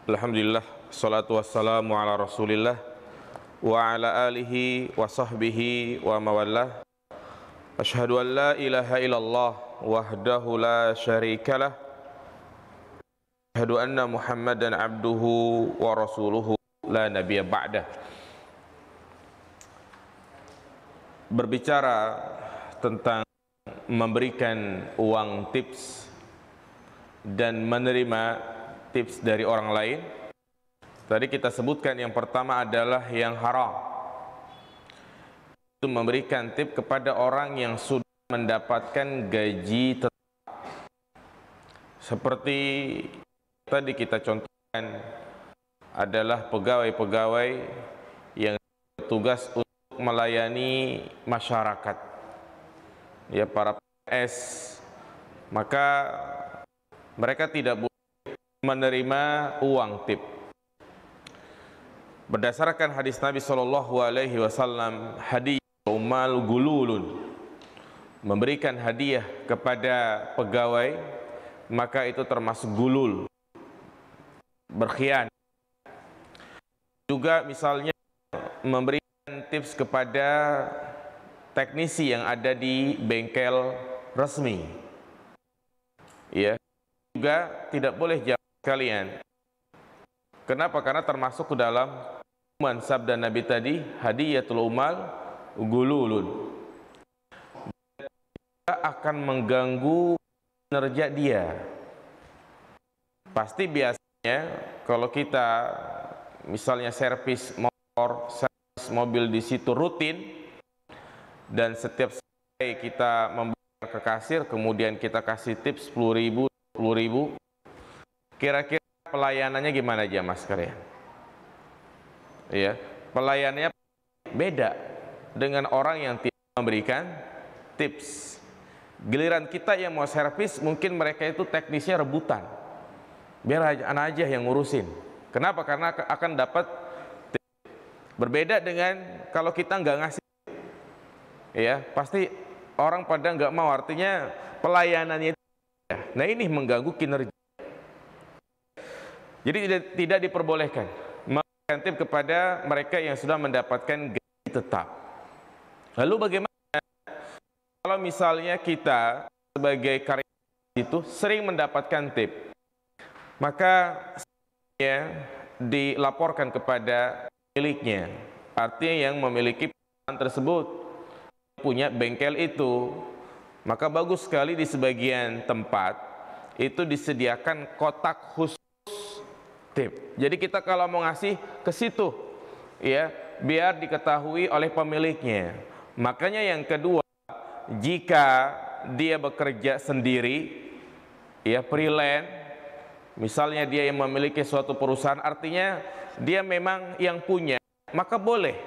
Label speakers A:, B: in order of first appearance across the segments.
A: Alhamdulillah, salatu wassalamu ala rasulillah wa ala alihi wa sahbihi wa mawallah. Ashhadu an la ilaha illallah wahdahu la syarikalah. Ashhadu anna Muhammadan abduhu wa rasuluhu la nabiyya ba'dah. Berbicara tentang memberikan uang tips dan menerima tips dari orang lain. Tadi kita sebutkan yang pertama adalah yang haram. Itu memberikan tip kepada orang yang sudah mendapatkan gaji tetap. Seperti tadi kita contohkan adalah pegawai-pegawai yang bertugas untuk melayani masyarakat. Ya, para PNS. Maka mereka tidak boleh menerima uang tip. Berdasarkan hadis Nabi SAW, hadiah umal gululun, memberikan hadiah kepada pegawai, maka itu termasuk gulul, berkhianat. Juga misalnya memberikan tips kepada teknisi yang ada di bengkel resmi, ya, juga tidak boleh jawab kalian. Kenapa? Karena termasuk ke dalam sabda Nabi tadi, hadiyatul umal gululun, akan mengganggu kinerja dia. Pasti biasanya kalau kita misalnya servis motor, servis mobil di situ rutin, dan setiap selesai kita membayar ke kasir, kemudian kita kasih tips 10.000, 10.000, kira-kira pelayanannya gimana aja mas kalian? Ya, pelayanannya beda dengan orang yang tidak memberikan tips. Giliran kita yang mau servis, mungkin mereka itu teknisnya rebutan. Biar anak aja yang ngurusin. Kenapa? Karena akan dapat tips. Berbeda dengan kalau kita nggak ngasih. Ya, pasti orang pada nggak mau. Artinya pelayanannya itu. Nah, ini mengganggu kinerja. Jadi tidak diperbolehkan memberikan tip kepada mereka yang sudah mendapatkan gaji tetap. Lalu bagaimana kalau misalnya kita sebagai karyawan itu sering mendapatkan tip? Maka ya, dilaporkan kepada miliknya. Artinya yang memiliki perusahaan tersebut, punya bengkel itu. Maka bagus sekali di sebagian tempat itu disediakan kotak khusus tip. Jadi kita kalau mau ngasih ke situ, ya, biar diketahui oleh pemiliknya. Makanya yang kedua, jika dia bekerja sendiri, ya, freelance, misalnya dia yang memiliki suatu perusahaan, artinya dia memang yang punya, maka boleh,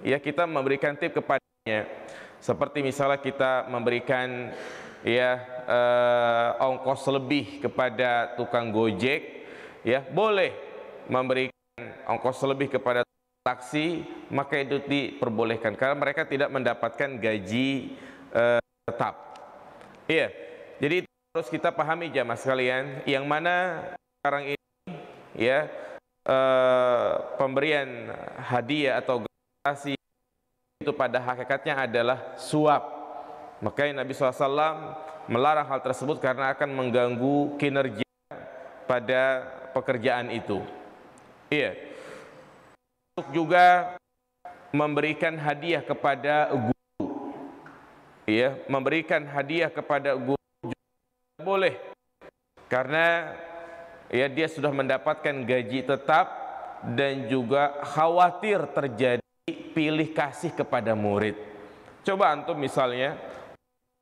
A: ya, kita memberikan tip kepadanya. Seperti misalnya kita memberikan, ya, ongkos lebih kepada tukang Gojek, ya, boleh memberikan ongkos lebih kepada taksi, maka itu diperbolehkan karena mereka tidak mendapatkan gaji tetap. Iya, jadi itu harus kita pahami jamaah sekalian, yang mana sekarang ini, ya, pemberian hadiah atau gratifikasi itu pada hakikatnya adalah suap. Makanya Nabi SAW melarang hal tersebut karena akan mengganggu kinerja pada pekerjaan itu. Iya. Untuk juga memberikan hadiah kepada guru. Iya, memberikan hadiah kepada guru juga boleh. Karena ya dia sudah mendapatkan gaji tetap dan juga khawatir terjadi pilih kasih kepada murid. Coba antum misalnya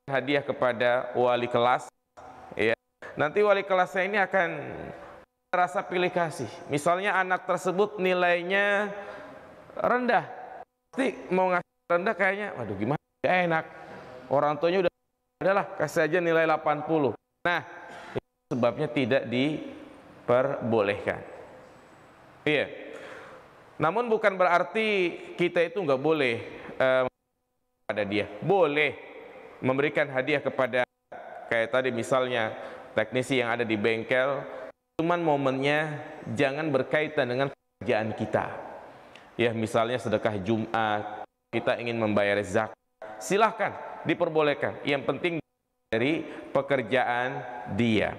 A: hadiah kepada wali kelas, ya. Nanti wali kelasnya ini akan rasa pilih kasih. Misalnya anak tersebut nilainya rendah, pasti mau ngasih rendah kayaknya, waduh gimana, gak enak. Orang tuanya udah, adalah kasih aja nilai 80. Nah, itu sebabnya tidak diperbolehkan. Iya. Namun bukan berarti kita itu nggak boleh pada dia. Boleh memberikan hadiah kepada, kayak tadi misalnya teknisi yang ada di bengkel, cuman momennya jangan berkaitan dengan pekerjaan kita. Ya, misalnya sedekah Jumat, kita ingin membayar zakat, silahkan, diperbolehkan. Yang penting dari pekerjaan dia.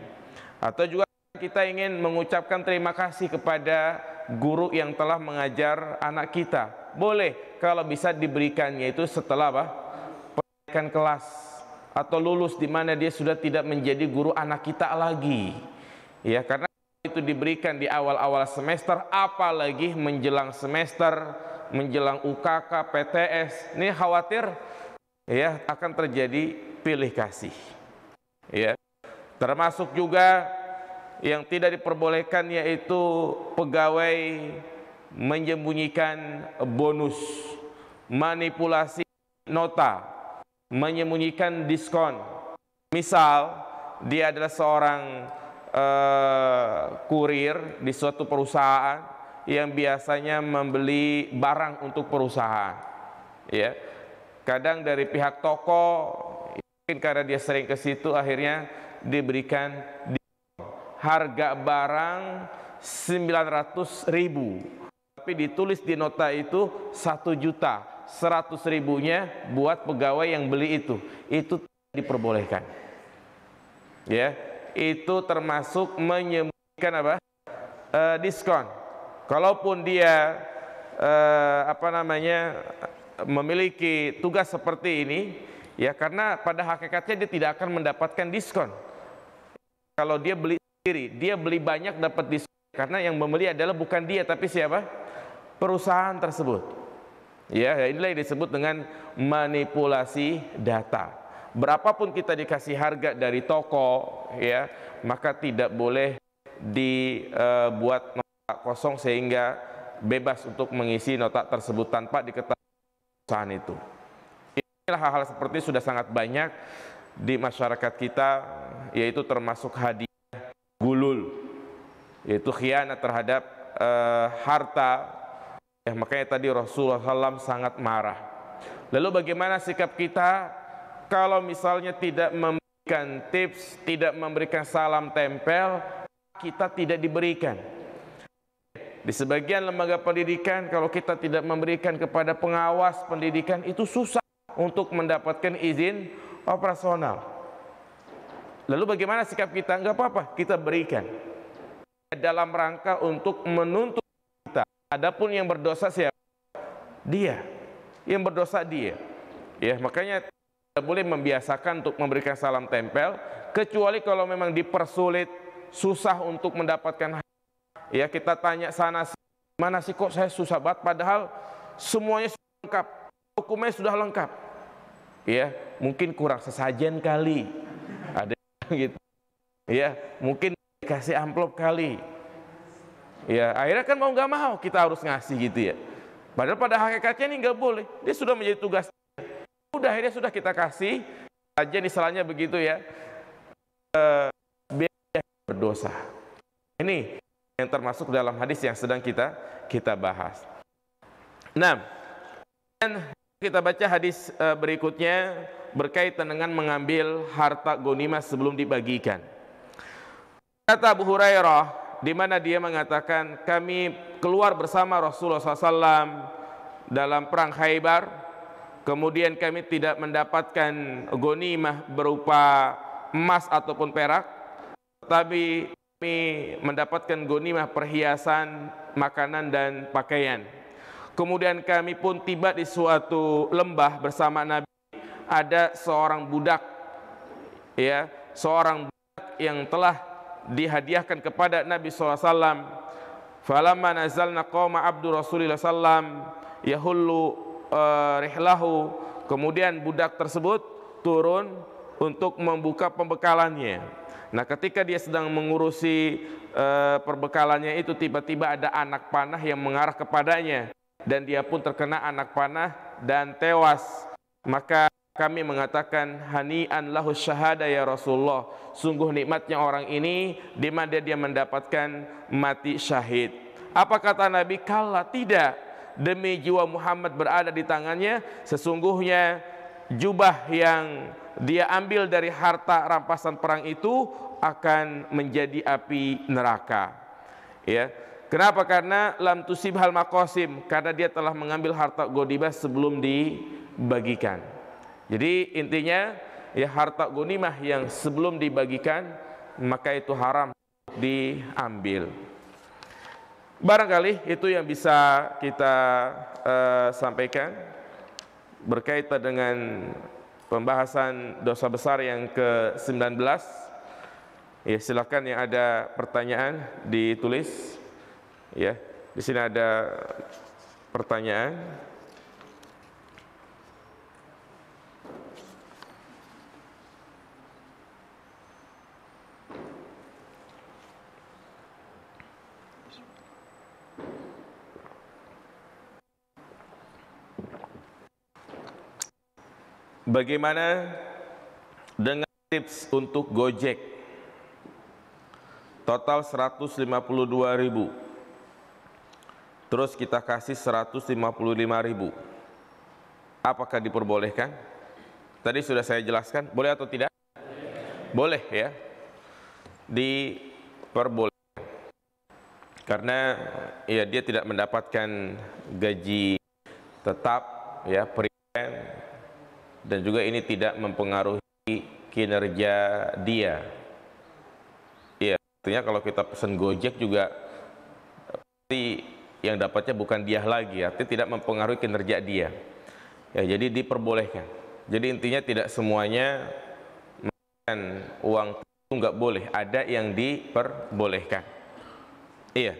A: Atau juga kita ingin mengucapkan terima kasih kepada guru yang telah mengajar anak kita. Boleh, kalau bisa diberikannya itu setelah pendidikan kelas atau lulus, di mana dia sudah tidak menjadi guru anak kita lagi. Ya, karena itu diberikan di awal-awal semester, apalagi menjelang semester, menjelang UKK, PTS, ini khawatir ya akan terjadi pilih kasih. Ya, termasuk juga yang tidak diperbolehkan yaitu pegawai menyembunyikan bonus, manipulasi nota, menyembunyikan diskon. Misal dia adalah seorang kurir di suatu perusahaan yang biasanya membeli barang untuk perusahaan, ya. Kadang dari pihak toko, mungkin karena dia sering ke situ, akhirnya diberikan harga barang 900.000, tapi ditulis di nota itu 1 juta, 100.000-nya buat pegawai yang beli itu diperbolehkan. Ya, itu termasuk menyembunyikan diskon. Kalaupun dia memiliki tugas seperti ini, ya, karena pada hakikatnya dia tidak akan mendapatkan diskon. Kalau dia beli sendiri, dia beli banyak dapat diskon, karena yang membeli adalah bukan dia tapi siapa? Perusahaan tersebut. Ya, inilah yang disebut dengan manipulasi data. Berapapun kita dikasih harga dari toko, ya, maka tidak boleh dibuat nota kosong sehingga bebas untuk mengisi nota tersebut tanpa diketahui perusahaan itu. Inilah hal-hal seperti ini sudah sangat banyak di masyarakat kita, yaitu termasuk hadiah gulul, yaitu khianat terhadap harta. Ya, makanya tadi Rasulullah SAW sangat marah. Lalu bagaimana sikap kita kalau misalnya tidak memberikan tips, tidak memberikan salam tempel, kita tidak diberikan. Di sebagian lembaga pendidikan, kalau kita tidak memberikan kepada pengawas pendidikan, itu susah untuk mendapatkan izin operasional. Lalu bagaimana sikap kita? Enggak apa-apa, kita berikan. Dalam rangka untuk menuntut kita. Adapun yang berdosa siapa? Dia. Yang berdosa dia. Ya, makanya tidak boleh membiasakan untuk memberikan salam tempel, kecuali kalau memang dipersulit, susah untuk mendapatkan. Ya, kita tanya sana, mana sih kok saya susah banget, padahal semuanya sudah lengkap, dokumennya sudah lengkap. Ya, mungkin kurang sesajen kali, ada gitu. Ya, mungkin dikasih amplop kali. Ya, akhirnya kan mau nggak mau kita harus ngasih gitu ya. Padahal pada hakikatnya ini nggak boleh. Dia sudah menjadi tugas. Udah, akhirnya sudah kita kasih aja, misalnya begitu ya. Biar berdosa. Ini yang termasuk dalam hadis yang sedang kita bahas. Nah, dan kita baca hadis berikutnya berkaitan dengan mengambil harta ghanimah sebelum dibagikan. Kata Abu Hurairah, di mana dia mengatakan, kami keluar bersama Rasulullah SAW dalam perang Khaybar, kemudian kami tidak mendapatkan ghanimah berupa emas ataupun perak, tapi kami mendapatkan ghanimah perhiasan, makanan dan pakaian. Kemudian kami pun tiba di suatu lembah bersama Nabi. Ada seorang budak, ya, seorang budak yang telah dihadiahkan kepada Nabi SAW. Falamma nazalna qauma abdu Rasulillah sallam yahullu rihlahu. Kemudian budak tersebut turun untuk membuka pembekalannya. Nah, ketika dia sedang mengurusi perbekalannya itu, tiba-tiba ada anak panah yang mengarah kepadanya, dan dia pun terkena anak panah dan tewas. Maka kami mengatakan, hani'an lahu syahada ya Rasulullah, sungguh nikmatnya orang ini di mana dia mendapatkan mati syahid. Apa kata Nabi? Kalla, tidak, demi jiwa Muhammad berada di tangannya, sesungguhnya jubah yang dia ambil dari harta rampasan perang itu akan menjadi api neraka. Ya. Kenapa? Karena lam tusibhal maqasim, karena dia telah mengambil harta ghanimah sebelum dibagikan. Jadi intinya ya, harta ghanimah yang sebelum dibagikan maka itu haram diambil. Barangkali itu yang bisa kita sampaikan berkaitan dengan pembahasan dosa besar yang ke-19. Ya, silakan yang ada pertanyaan ditulis. Ya, di sini ada pertanyaan. Bagaimana dengan tips untuk Gojek? Total 152.000. Terus kita kasih 155.000. Apakah diperbolehkan? Tadi sudah saya jelaskan, boleh atau tidak? Boleh ya. Diperbolehkan. Karena ya dia tidak mendapatkan gaji tetap ya, perian, dan juga ini tidak mempengaruhi kinerja dia. Iya, artinya kalau kita pesan Gojek juga pasti yang dapatnya bukan dia lagi, artinya tidak mempengaruhi kinerja dia. Ya, jadi diperbolehkan. Jadi intinya tidak semuanya makan uang itu nggak boleh, ada yang diperbolehkan. Iya.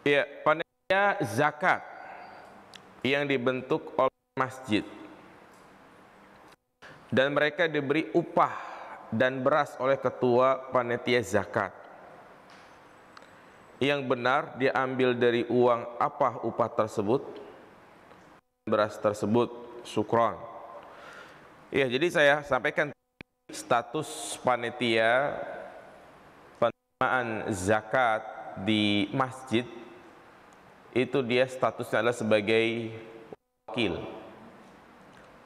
A: Ya, panitia zakat yang dibentuk oleh masjid dan mereka diberi upah dan beras oleh ketua panitia zakat. Yang benar diambil dari uang apa upah tersebut? Beras tersebut, syukron. Ya, jadi saya sampaikan status panitia penerimaan zakat di masjid itu dia statusnya adalah sebagai wakil,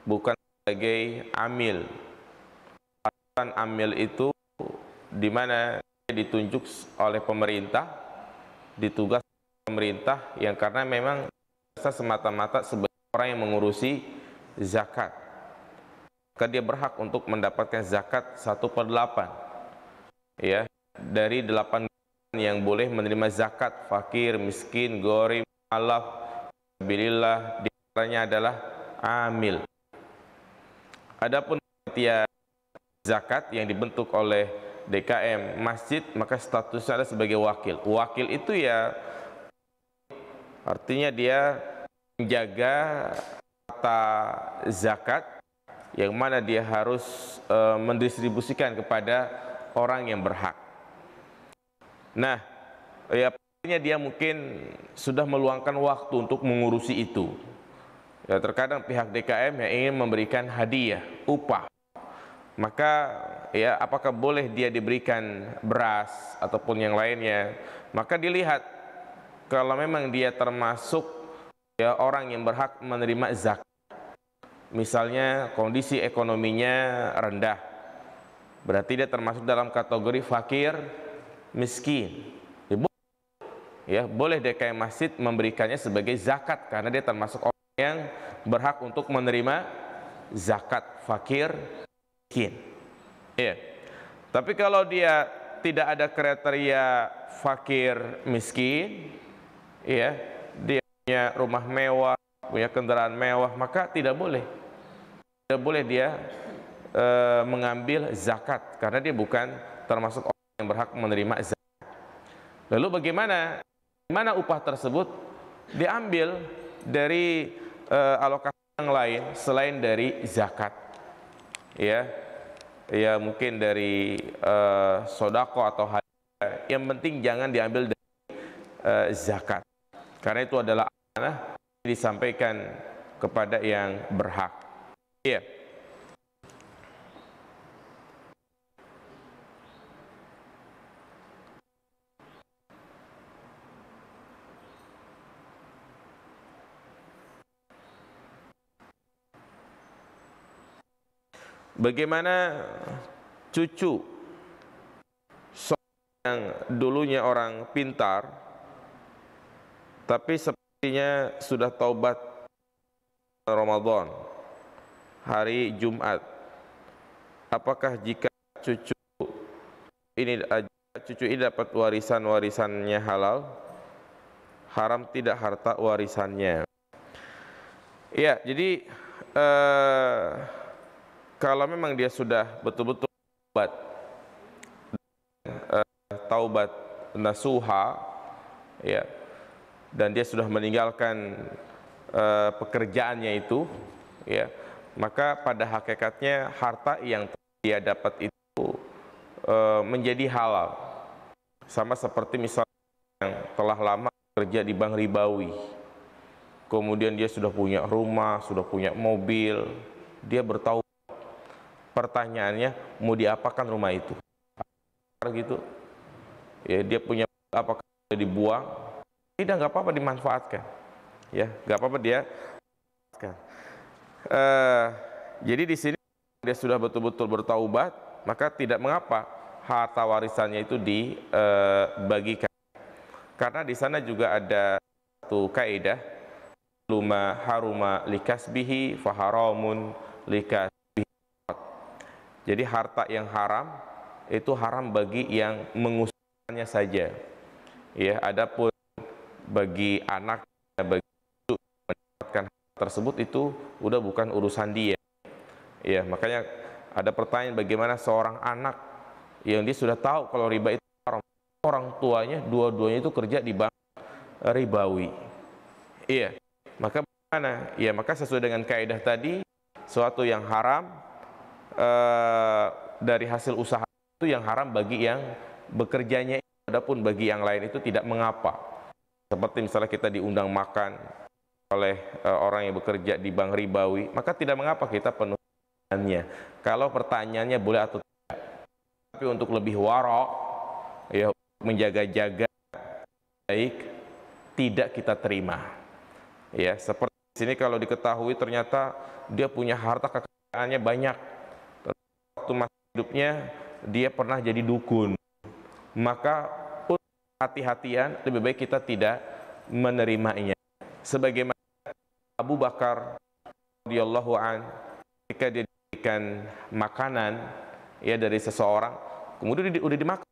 A: bukan sebagai amil. Amil itu di mana ditunjuk oleh pemerintah, ditugas pemerintah yang karena memang semata-mata sebagai orang yang mengurusi zakat, maka dia berhak untuk mendapatkan zakat 1/8 ya, dari 8 yang boleh menerima zakat: fakir, miskin, gharib, alaf, sabilillah, diantaranya adalah amil. Adapun panitia zakat yang dibentuk oleh DKM masjid, maka statusnya adalah sebagai wakil. Wakil itu ya artinya dia menjaga harta zakat yang mana dia harus mendistribusikan kepada orang yang berhak. Nah, ya pastinya dia mungkin sudah meluangkan waktu untuk mengurusi itu. Ya, terkadang pihak DKM yang ingin memberikan hadiah, upah. Maka ya apakah boleh dia diberikan beras ataupun yang lainnya? Maka dilihat kalau memang dia termasuk ya orang yang berhak menerima zakat. Misalnya kondisi ekonominya rendah, berarti dia termasuk dalam kategori fakir, miskin. Ya, boleh DKM masjid memberikannya sebagai zakat karena dia termasuk orang yang berhak untuk menerima zakat fakir, miskin. Ya. Tapi kalau dia tidak ada kriteria fakir, miskin, ya, dia punya rumah mewah, punya kendaraan mewah, maka tidak boleh. Tidak boleh dia mengambil zakat karena dia bukan termasuk orang yang berhak menerima zakat. Lalu bagaimana upah tersebut? Diambil dari alokasi yang lain selain dari zakat. Ya, ya mungkin dari sodako atau hadiah. Yang penting jangan diambil dari zakat, karena itu adalah amanah disampaikan kepada yang berhak. Iya. bagaimana cucu yang dulunya orang pintar, tapi sepertinya sudah taubat Ramadan, hari Jumat. Apakah jika cucu ini dapat warisannya halal, haram tidak harta warisannya? Ya, jadi kalau memang dia sudah betul-betul taubat nasuha, ya, dan dia sudah meninggalkan pekerjaannya itu, ya, maka pada hakikatnya harta yang dia dapat itu menjadi halal, sama seperti misalnya yang telah lama kerja di bank ribawi, kemudian dia sudah punya rumah, sudah punya mobil, dia bertaubat. Pertanyaannya, mau diapakan rumah itu? Gitu, ya, dia punya apakah dibuang? Tidak, nggak apa-apa dimanfaatkan, ya, nggak apa-apa dia. Jadi di sini dia sudah betul-betul bertaubat, maka tidak mengapa harta warisannya itu dibagikan. Karena di sana juga ada satu kaidah, luma haruma likasbihi faharamun likasbihi. Jadi harta yang haram itu haram bagi yang mengusahakannya saja. Ya, adapun bagi anak, bagi itu mendapatkan harta tersebut itu udah bukan urusan dia. Ya, makanya ada pertanyaan, bagaimana seorang anak yang dia sudah tahu kalau riba itu haram, orang tuanya dua-duanya itu kerja di bank ribawi. Iya, maka bagaimana? Ya, maka sesuai dengan kaidah tadi, suatu yang haram dari hasil usaha itu yang haram bagi yang bekerjanya, adapun bagi yang lain itu tidak mengapa. Seperti misalnya kita diundang makan oleh orang yang bekerja di bank ribawi, maka tidak mengapa kita penuhiannya. Kalau pertanyaannya boleh atau tidak. Tapi untuk lebih warok, ya, menjaga-jaga baik, tidak kita terima. Ya, seperti di sini kalau diketahui ternyata dia punya harta kekayaannya banyak. Waktu masih hidupnya dia pernah jadi dukun, maka hati-hatian, lebih baik kita tidak menerimanya. Sebagaimana Abu Bakar radhiyallahu an, ketika dia diberikan makanan, ya, dari seseorang, kemudian udah dimakan.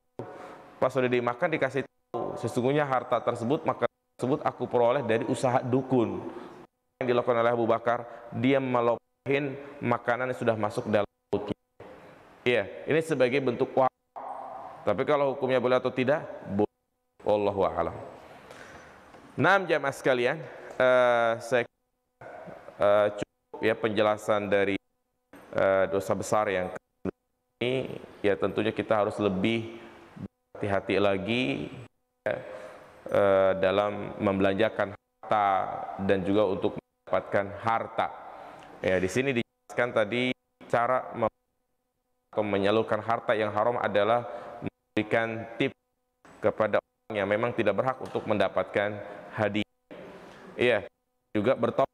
A: Pas udah dimakan dikasih tahu, sesungguhnya harta tersebut, maka tersebut aku peroleh dari usaha dukun. Yang dilakukan oleh Abu Bakar, dia melopahin makanan yang sudah masuk dalam mulutnya. Iya, ini sebagai bentuk wakaf. Tapi kalau hukumnya boleh atau tidak, boleh. Wallahu a'lam. Naam jamaah sekalian, saya cukup ya penjelasan dari dosa besar yang ini. Ya, tentunya kita harus lebih berhati-hati lagi ya, dalam membelanjakan harta dan juga untuk mendapatkan harta. Ya, di sini dijelaskan tadi cara atau menyalurkan harta yang haram adalah memberikan tips kepada orang yang memang tidak berhak untuk mendapatkan hadiah. Iya, juga bertobat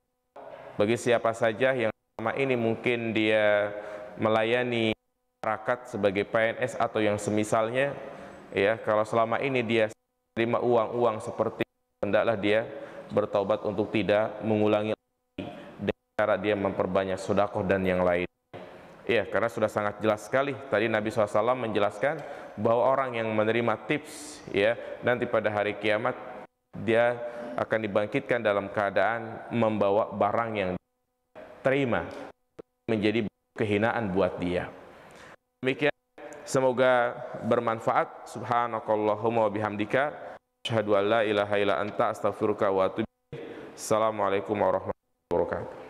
A: bagi siapa saja yang selama ini mungkin dia melayani masyarakat sebagai PNS atau yang semisalnya. Ya, kalau selama ini dia terima uang-uang seperti itu, hendaklah dia bertaubat untuk tidak mengulangi lagi dengan cara dia memperbanyak sedekah dan yang lain. Iya, karena sudah sangat jelas sekali tadi Nabi SAW menjelaskan bahwa orang yang menerima tips, ya, nanti pada hari kiamat dia akan dibangkitkan dalam keadaan membawa barang yang terima, menjadi kehinaan buat dia. Demikian, semoga bermanfaat. Subhanakallahumma wa bihamdika, asyhadu an la ilaha illa anta, astaghfiruka wa atubu ilaik. Assalamualaikum warahmatullahi wabarakatuh.